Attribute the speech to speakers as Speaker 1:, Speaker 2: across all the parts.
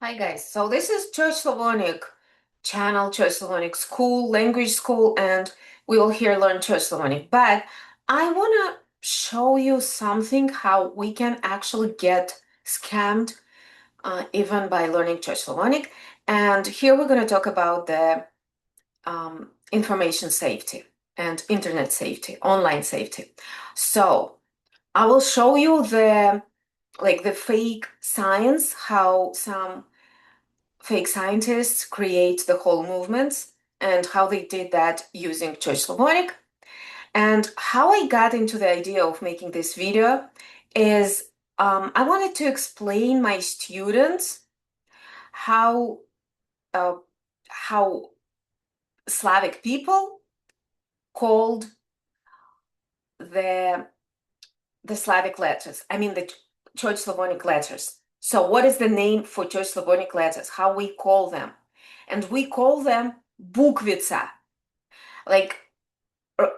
Speaker 1: Hi guys, so this is Church Slavonic channel, Church Slavonic school, language school, and we will here learn Church Slavonic. But I want to show you something how we can actually get scammed even by learning Church Slavonic. And here we're going to talk about the information safety and internet safety, online safety. So I will show you the fake science, how some fake scientists create the whole movements and how they did that using Church Slavonic. And how I got into the idea of making this video is I wanted to explain my students how uh, how Slavic people called the the Slavic letters. I mean the Church Slavonic letters. So what is the name for Church Slavonic letters? How we call them? And we call them bukvica. Like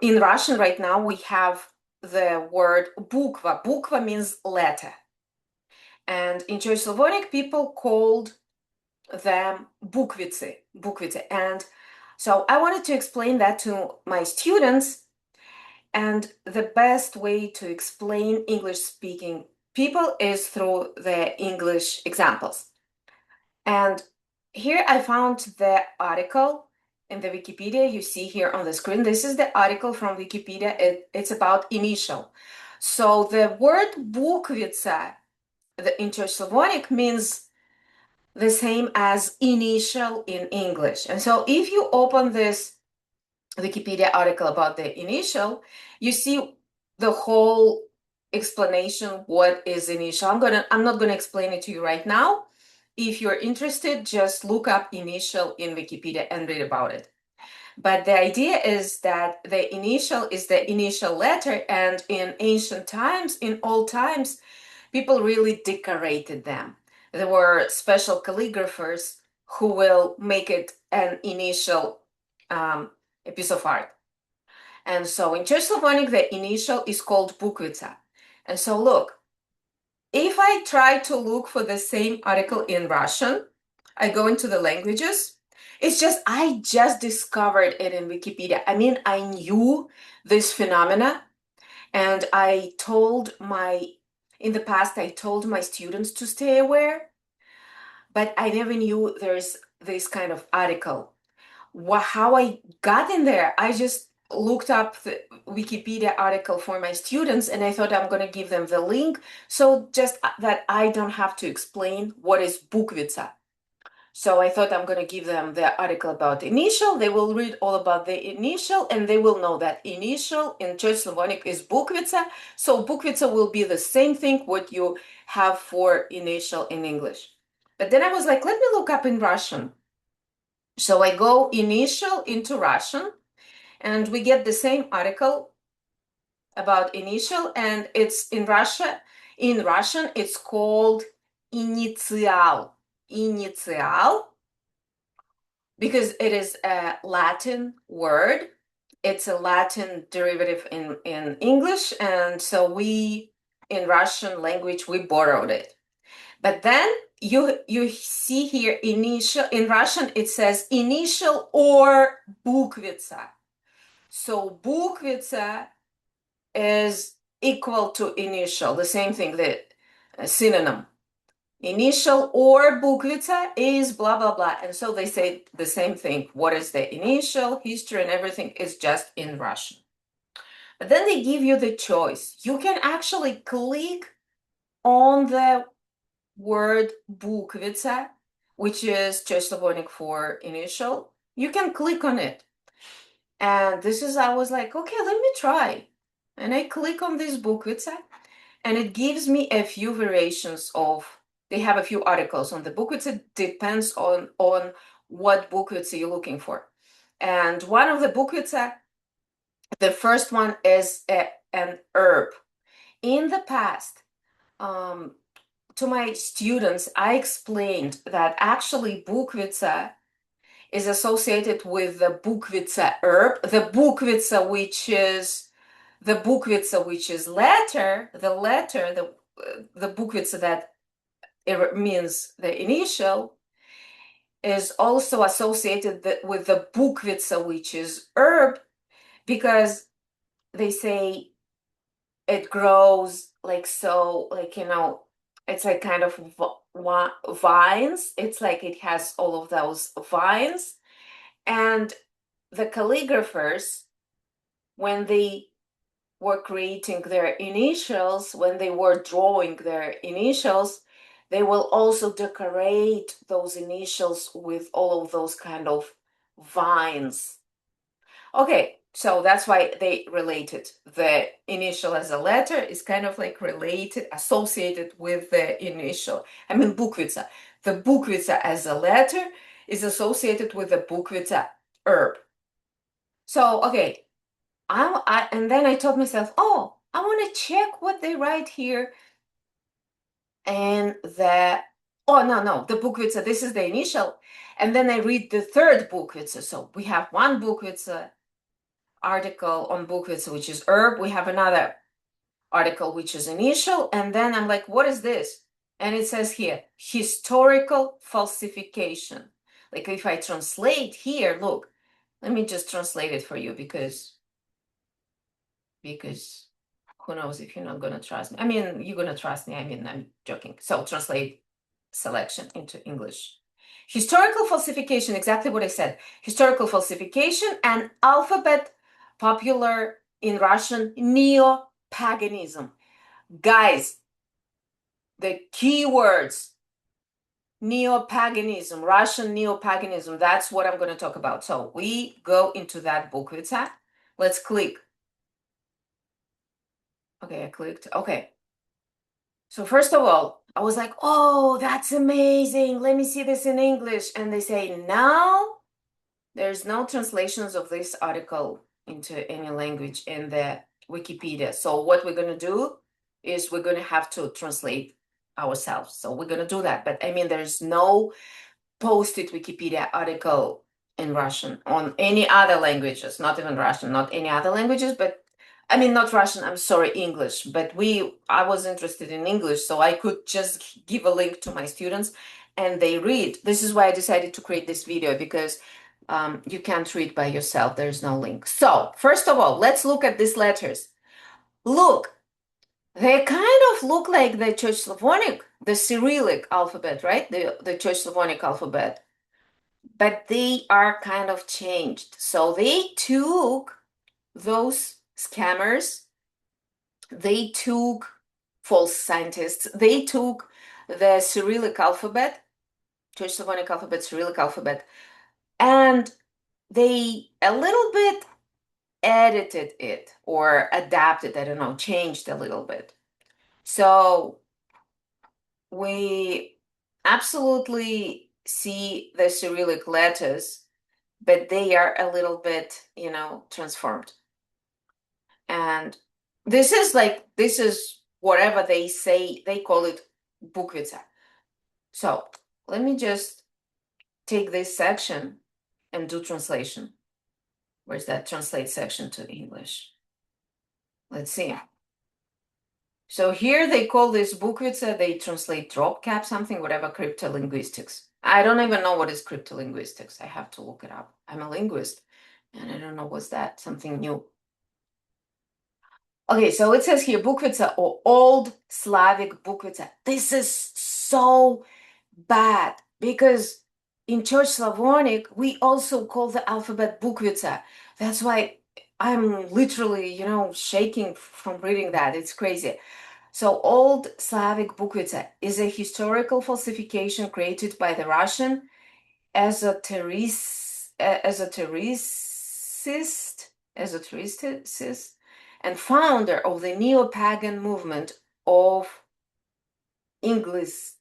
Speaker 1: in Russian right now, we have the word bukva. Bukva means letter. And in Church Slavonic, people called them bukvice. And so I wanted to explain that to my students. And the best way to explain English speaking people is through the English examples. And here I found the article in the Wikipedia you see here on the screen. This is the article from Wikipedia. It's about initial. So the word bukvica, in Church Slavonic, means the same as initial in English. And so if you open this Wikipedia article about the initial, you see the whole explanation what is initial. I'm not gonna explain it to you right now. If you're interested, just look up initial in Wikipedia and read about it. But the idea is that the initial is the initial letter, and in ancient times, in old times, people really decorated them. There were special calligraphers who will make it an initial a piece of art. And so in Church Slavonic, the initial is called bukvica. And so look, if I try to look for the same article in Russian, I go into the languages. I just discovered it in Wikipedia. I mean, I knew this phenomena, and in the past, I told my students to stay aware, but I never knew there's this kind of article. How I got in there, I just looked up the Wikipedia article for my students, and I thought I'm going to give them the link so just that I don't have to explain what is bukvica. So I thought I'm going to give them the article about the initial. They will read all about the initial, and they will know that initial in Church Slavonic is bukvica. So bukvica will be the same thing what you have for initial in English. But then I was like, let me look up in Russian. So I go initial into Russian, and we get the same article about initial, and it's in Russia. In Russian, it's called initial. Initial, because it is a Latin word. It's a Latin derivative in English, and so we, in Russian language, we borrowed it. But then you see here initial, in Russian it says initial or bukvica. So bukvica is equal to initial, the same thing, the synonym. Initial or bukvica is blah, blah, blah. And so they say the same thing. What is the initial, history, and everything is just in Russian. But then they give you the choice. You can actually click on the word bukvica, which is Church Slavonic for initial. You can click on it. And I was like, okay, let me try. And I click on this bukvica, and it gives me a few variations of, they have a few articles on the bukvica, depends on what bukvica you're looking for. And one of the bukvica, the first one is an herb. In the past, to my students, I explained that actually bukvica is associated with the bukvica herb, the bukvica which is letter, the bukvica that it means the initial, is also associated with the bukvica, which is herb, because they say it grows like so, like, it's like kind of vines. It's like it has all of those vines. And the calligraphers, when they were creating their initials, when they were drawing their initials, they will also decorate those initials with all of those kind of vines. Okay, so that's why they related. The initial as a letter is kind of like related, associated with the initial. I mean, bukvica. The bukvica as a letter is associated with the bukvica herb. So, okay, and then I told myself, oh, I want to check what they write here. And oh, no, the bukvica, this is the initial. And then I read the third bukvica. So we have one bukvica article on bukvica, which is herb. We have another article, which is initial. And then I'm like, what is this? And it says here, historical falsification. Like if I translate here, look, let me just translate it for you because who knows if you're not going to trust me. I mean, you're going to trust me. I mean, I'm joking. So translate selection into English. Historical falsification, exactly what I said. Historical falsification and alphabet popular in Russian neo-paganism. Guys, the keywords, neo-paganism, Russian neo-paganism, that's what I'm going to talk about. So we go into that book. Let's click. Okay, I clicked. Okay. So first of all, I was like, oh, that's amazing. Let me see this in English. And they say, now there's no translations of this article into any language in the Wikipedia. So what we're going to do is we're going to have to translate ourselves. So we're going to do that. But I mean, there's no posted Wikipedia article in Russian on any other languages, not even Russian, not any other languages, but I mean, not Russian, I'm sorry, English, but I was interested in English, so I could just give a link to my students and they read. This is why I decided to create this video because you can't read by yourself. There's no link. So first of all, let's look at these letters. Look, they kind of look like the Church Slavonic, the Cyrillic alphabet, right? The Church Slavonic alphabet, but they are kind of changed. So they took those scammers, they took false scientists, they took the Cyrillic alphabet, Church Slavonic alphabet, Cyrillic alphabet, and they a little bit edited it or adapted, I don't know, changed a little bit. So we absolutely see the Cyrillic letters, but they are a little bit, transformed. And this is whatever they say, they call it bukvica. So let me just take this section and do translation. Where's that translate section to English? Let's see. So here they call this bukvica, they translate drop cap, something, whatever, cryptolinguistics. I don't even know what is cryptolinguistics. I have to look it up. I'm a linguist and I don't know what's that, something new. Okay, so it says here bukvica or Old Slavic bukvica. This is so bad because in Church Slavonic, we also call the alphabet bukvica. That's why I'm literally, shaking from reading that. It's crazy. So Old Slavic bukvica is a historical falsification created by the Russian esotericist and founder of the neo-pagan movement of Englism.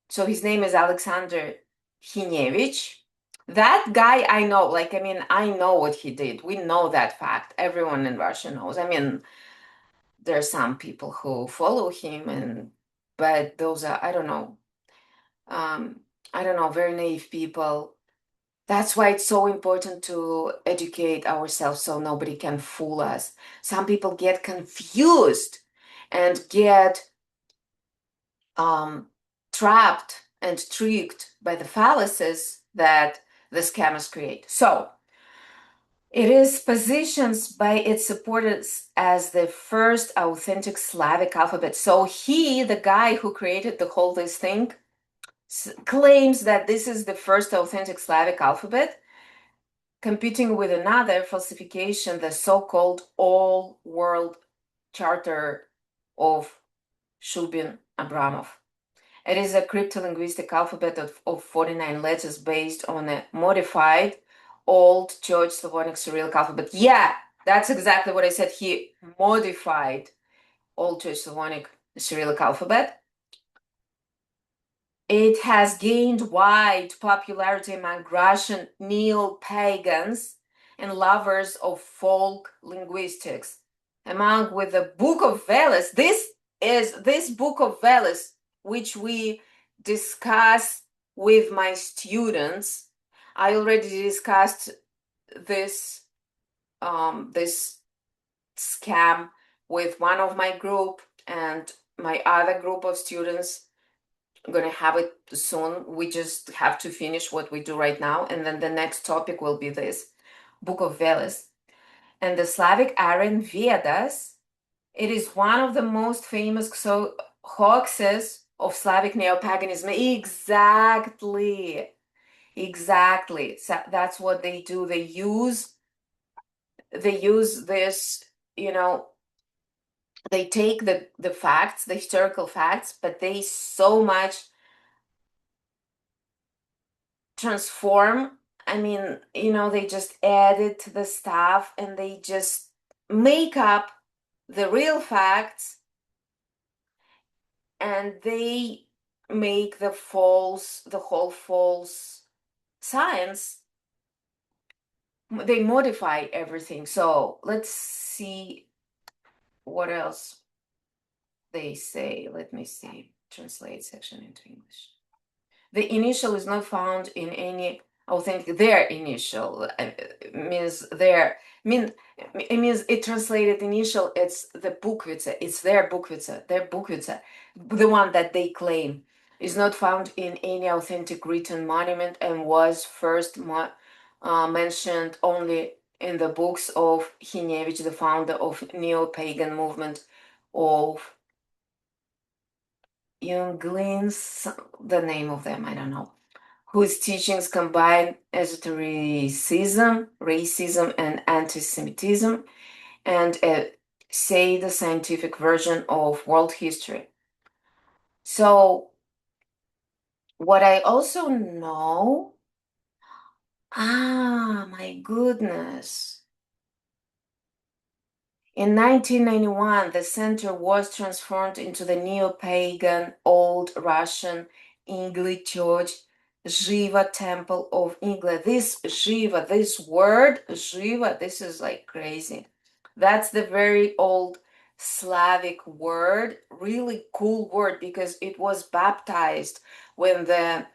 Speaker 1: So his name is Alexander Hinevich. That guy I know, I know what he did. We know that fact. Everyone in Russia knows. I mean, there are some people who follow him, but those are, I don't know, very naive people. That's why it's so important to educate ourselves so nobody can fool us. Some people get confused and get trapped and tricked by the fallacies that the scammers create. So it is positioned by its supporters as the first authentic Slavic alphabet. So he, the guy who created the whole this thing, claims that this is the first authentic Slavic alphabet, competing with another falsification, the so-called All World Charter of Shubin Abramov. It is a cryptolinguistic alphabet of 49 letters based on a modified Old Church Slavonic Cyrillic alphabet. Yeah, that's exactly what I said. He modified Old Church Slavonic Cyrillic alphabet. It has gained wide popularity among Russian neo-pagans and lovers of folk linguistics. Among with the Book of Veles, this Book of Veles, which we discuss with my students. I already discussed this this scam with one of my group, and my other group of students. I'm going to have it soon. We just have to finish what we do right now. And then the next topic will be this Book of Veles. And the Slavic Aryan Vedas, it is one of the most famous hoaxes of Slavic neo-paganism. Exactly. Exactly. So that's what they do. They use this, you know, they take the facts, the historical facts, but they so much transform. I mean, they just edit the stuff and they just make up the real facts, and they make the whole false science. They modify everything. So let's see what else they say. Let me see. Translate section into English. The initial is not found in any authentic. Their initial means their mean it means it translated initial. It's the Bukvica. It's their Bukvica. Their Bukvica, the one that they claim, is not found in any authentic written monument and was first mentioned only in the books of Hinevich, the founder of neo-pagan movement of Junglins, the name of them, I don't know, whose teachings combine esotericism, racism, and anti-Semitism, and say the scientific version of world history. So what I also know, my goodness. In 1991, the center was transformed into the neo-pagan Old Russian English Church Shiva Temple of England. This Shiva, this word Shiva, this is like crazy. That's the very old Slavic word, really cool word, because it was baptized when the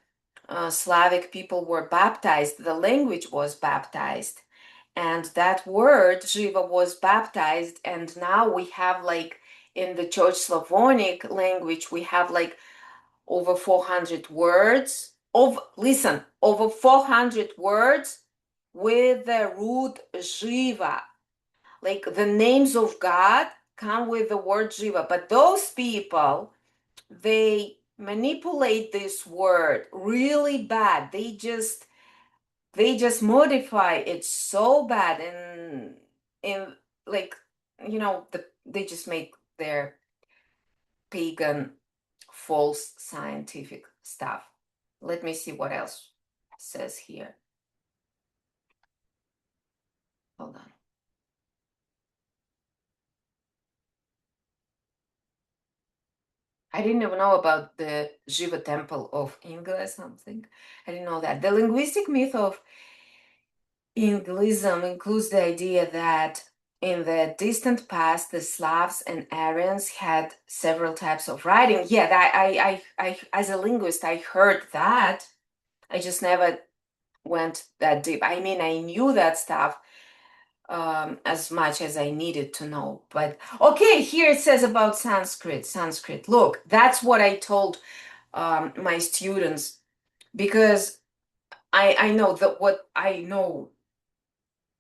Speaker 1: Slavic people were baptized, the language was baptized. And that word, Shiva, was baptized. And now we have, like, in the Church Slavonic language, we have like over 400 words. Over 400 words with the root Shiva. Like the names of God come with the word Shiva. But those people, they manipulate this word really bad. They just modify it so bad, and in like they just make their pagan false scientific stuff. Let me see what else says here. Hold on. I didn't even know about the Shiva temple of Inga or something. I didn't know that. The linguistic myth of Inglism includes the idea that in the distant past, the Slavs and Aryans had several types of writing. Yeah, I as a linguist, I heard that. I just never went that deep. I mean, I knew that stuff. as much as I needed to know. But okay, here it says about Sanskrit. Sanskrit. Look, that's what I told my students because I know that what I know,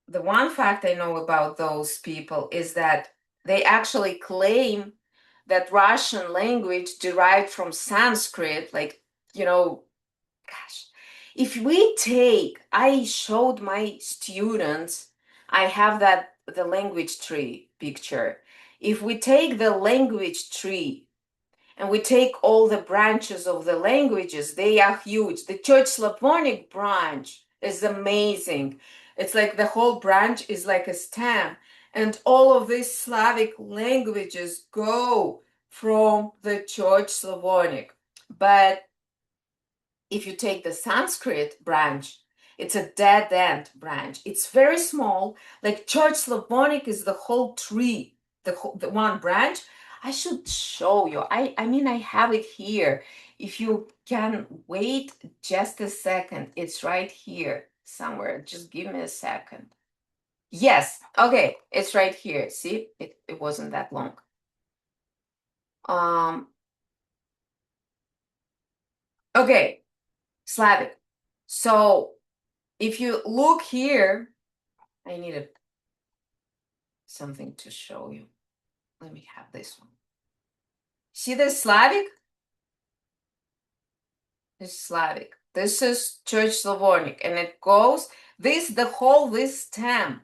Speaker 1: the one fact I know about those people is that they actually claim that Russian language derived from Sanskrit, like, you know, gosh, if we take, I showed my students, I have that, the language tree picture. If we take the language tree and we take all the branches of the languages, they are huge. The Church Slavonic branch is amazing. It's like the whole branch is like a stem. And all of these Slavic languages go from the Church Slavonic. But if you take the Sanskrit branch, it's a dead end branch. It's very small. Like Church Slavonic is the whole tree, the one branch. I should show you. I mean, I have it here. If you can wait just a second, it's right here somewhere. Just give me a second. Yes, okay, it's right here. See, it wasn't that long. Um, okay, Slavic. So if you look here, I needed something to show you. Let me have this one. See this Slavic? This is Slavic. This is Church Slavonic, and it goes, this stem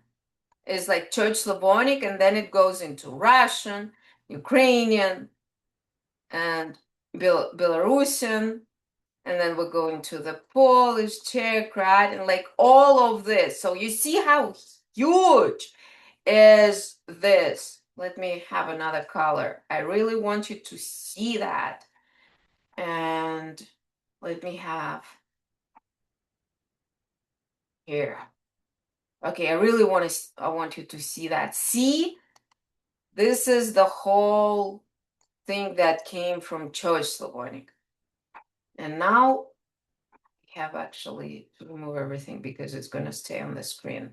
Speaker 1: is like Church Slavonic, and then it goes into Russian, Ukrainian, and Belarusian, and then we're going to the Polish, Czech, right? And like all of this. So you see how huge is this. Let me have another color. I really want you to see that. And let me have here. Okay, I want you to see that. See, this is the whole thing that came from Church Slavonic. And now I have actually to remove everything because it's going to stay on the screen.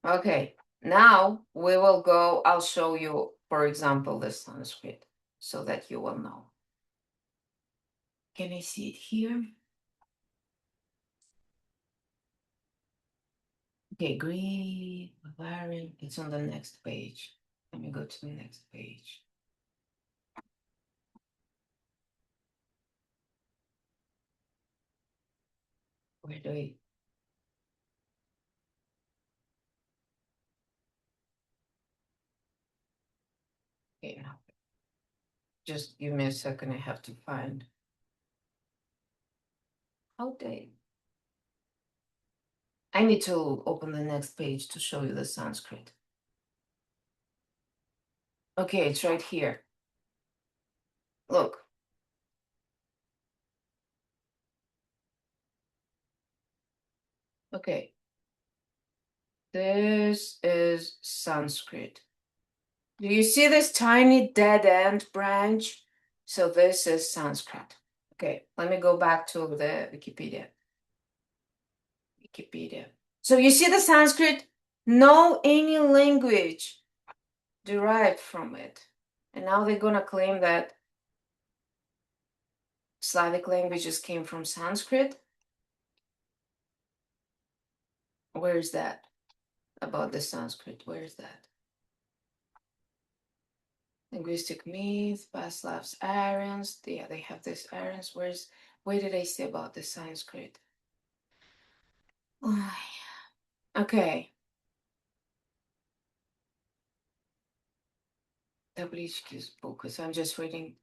Speaker 1: Okay, now we will go, I'll show you, for example, the Sanskrit so that you will know. Can I see it here? Okay, Greek, Bavarian, it's on the next page. Let me go to the next page. Where do I? Okay, now. Just give me a second, I have to find. How they? I need to open the next page to show you the Sanskrit. Okay, it's right here. Look. Okay. This is Sanskrit. Do you see this tiny dead end branch? So this is Sanskrit. Okay, let me go back to the Wikipedia. Wikipedia. So you see the Sanskrit? No any language derived from it. And now they're gonna claim that Slavic languages came from Sanskrit. Where is that? About the Sanskrit, where is that? Linguistic myth, past Slavs, Aryans. Yeah, they have this Aryans. Where did I say about the Sanskrit? Okay. Tablichki's book, so I'm just reading.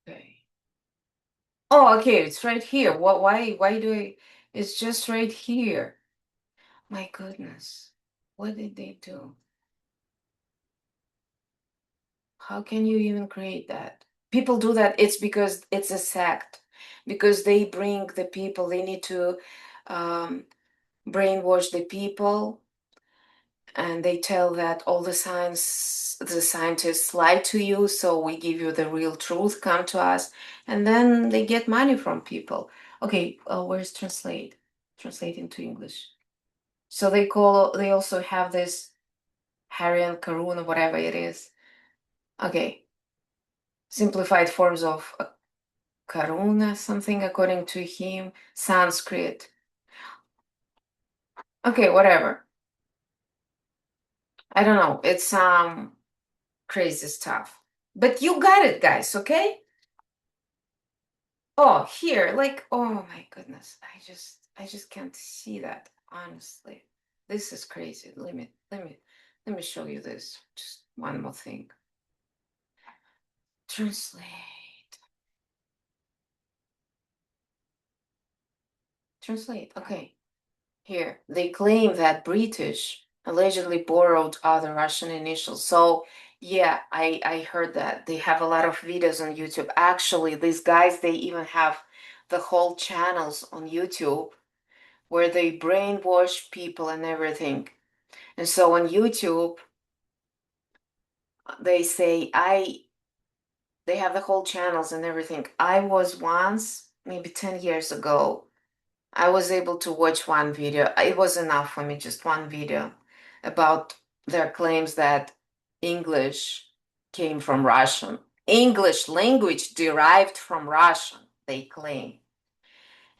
Speaker 1: Okay. Oh, okay, it's right here. Why do I, it's just right here. My goodness. What did they do? How can you even create that? People do that, it's because it's a sect. Because they bring the people, they need to brainwash the people, and they tell that all the scientists lie to you, so we give you the real truth, come to us, and then they get money from people. Okay, where's translate? Translate into English. So they also have this Harry and Karun or whatever it is. Okay, simplified forms of Karuna, something according to him, Sanskrit. Okay, whatever. I don't know. It's some crazy stuff. But you got it, guys, okay? Oh, here, like, oh my goodness. I just can't see that, honestly. This is crazy. Let me show you this. Just one more thing. Translate. Translate. Okay. Here, they claim that British allegedly borrowed other Russian initials. So, yeah, I heard that. They have a lot of videos on YouTube. Actually, these guys, they even have the whole channels on YouTube where they brainwash people and everything. And so on YouTube, they say, they have the whole channels and everything. I was once, maybe 10 years ago, I was able to watch one video. It was enough for me, just one video about their claims that English came from Russian. English language derived from Russian, they claim.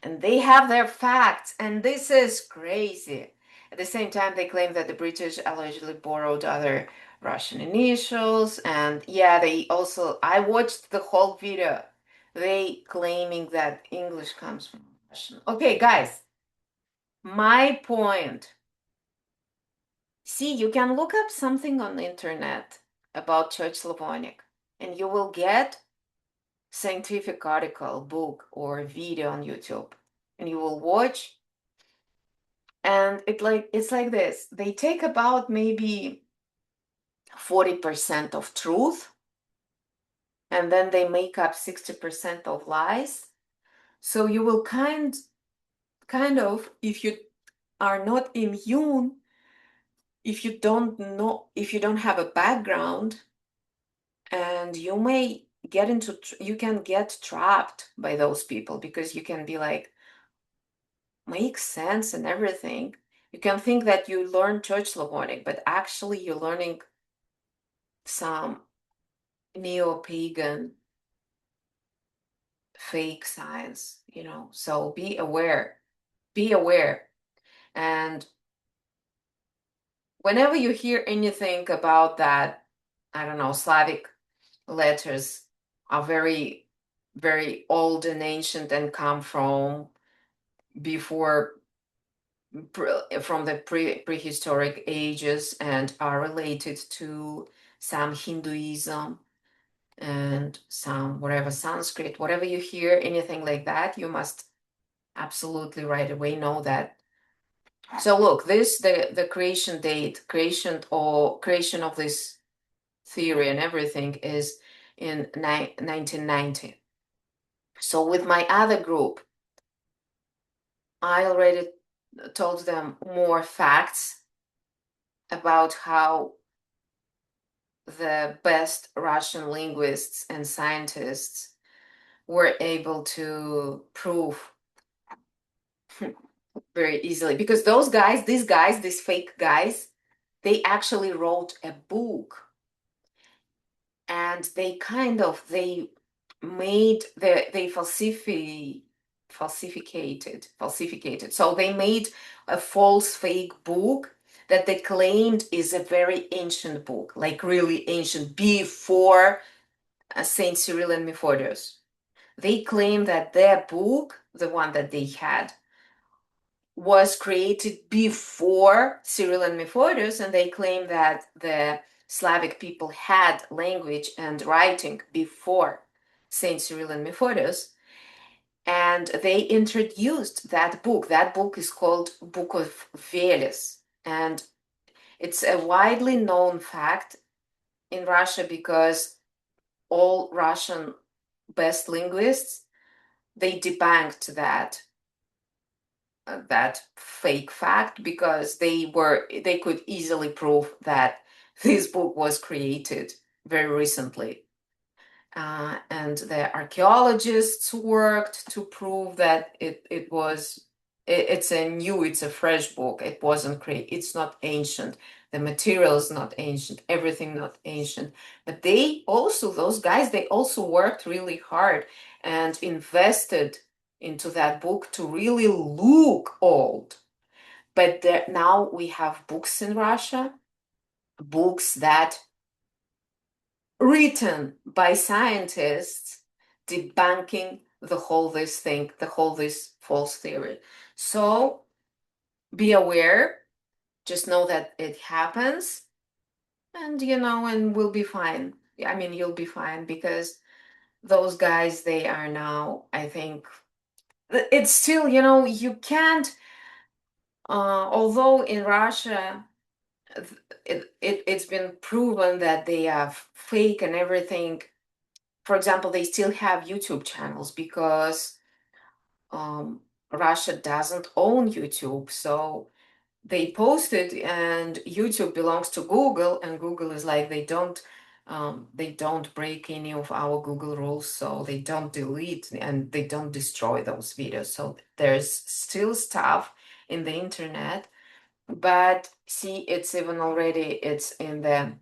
Speaker 1: And they have their facts, and this is crazy. At the same time, they claim that the British allegedly borrowed other Russian initials. And yeah, they also, I watched the whole video. They claiming that English comes from Russian. Okay, guys, my point. See, you can look up something on the internet about Church Slavonic, and you will get scientific article, book, or video on YouTube, and you will watch, and it's like this. They take about maybe 40% of truth, and then they make up 60% of lies. So you will kind of, if you are not immune, if you don't know, if you don't have a background, and you may get you can get trapped by those people because you can be like, makes sense and everything. You can think that you learn Church Slavonic, but actually you're learning some neo-pagan fake science, So be aware. Be aware. And whenever you hear anything about that, I don't know, Slavic letters are very, very old and ancient and come from before from the prehistoric ages and are related to some Hinduism and some whatever Sanskrit, whatever you hear, anything like that, you must absolutely right away know that. So look, this the creation date, creation of this theory and everything is in 1990. So with my other group, I already told them more facts about how the best Russian linguists and scientists were able to prove very easily. Because these fake guys, they actually wrote a book, and they made they falsificated. So they made a false fake book that they claimed is a very ancient book, like really ancient, before Saint Cyril and Methodius. They claim that their book, the one that they had, was created before Cyril and Methodius, and they claim that the Slavic people had language and writing before Saint Cyril and Methodius, and they introduced that book. That book is called Book of Veles, and it's a widely known fact in Russia because all Russian best linguists, they debunked that fake fact because they could easily prove that this book was created very recently. and the archaeologists worked to prove that it's a fresh book. It wasn't it's not ancient. The material is not ancient, everything not ancient. But those guys, they also worked really hard and invested into that book to really look old. But now we have books in Russia, books that written by scientists debunking the whole this false theory. So be aware, just know that it happens, and and we'll be fine. I mean, you'll be fine because those guys, they are now, I think, it's still, you can't, although in Russia, it's been proven that they are fake and everything. For example, they still have YouTube channels because Russia doesn't own YouTube. So they post it, and YouTube belongs to Google, and Google is like, they don't break any of our Google rules, so they don't delete and they don't destroy those videos. So there's still stuff in the internet, but see, it's even already, it's in the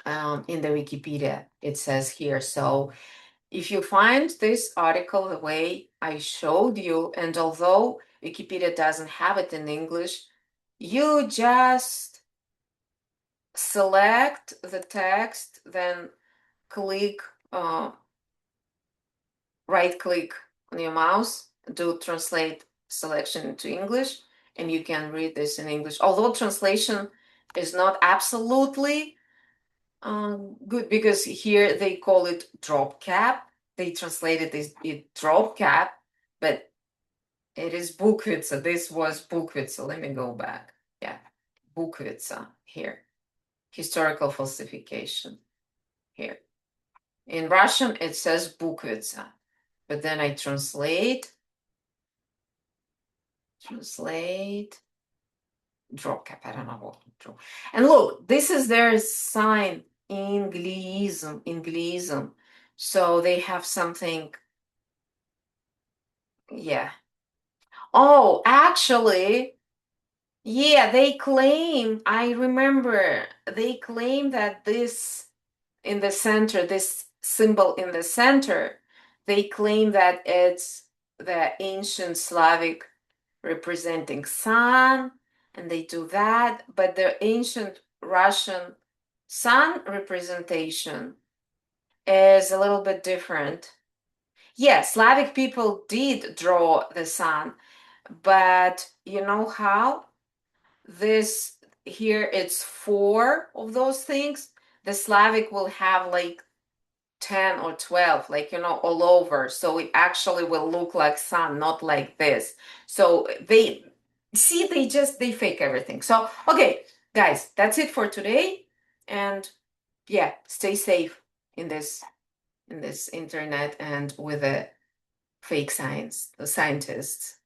Speaker 1: Wikipedia, it says here. So if you find this article the way I showed you, and although Wikipedia doesn't have it in English, you just select the text, then click, right click on your mouse, do translate selection into English, and you can read this in English. Although translation is not absolutely good, because here they call it drop cap. They translated it drop cap, but it is Bukvitsa. This was Bukvitsa. Let me go back. Yeah, Bukvitsa here. Historical falsification here. In Russian, it says Bukvitsa, but then I translate drop cap. I don't know what drop. And look, this is their sign. Inglism. So they have something. Yeah. Oh, actually, yeah, I remember, they claim that this in the center, this symbol in the center, they claim that it's the ancient Slavic representing sun, and they do that, but the ancient Russian sun representation is a little bit different. Yes, Slavic people did draw the sun, but you know how? This here, it's four of those things. The Slavic will have like 10 or 12, like, all over. So it actually will look like sun, not like this. So they they fake everything. So, okay, guys, that's it for today. And yeah, stay safe in this internet and with the fake scientists.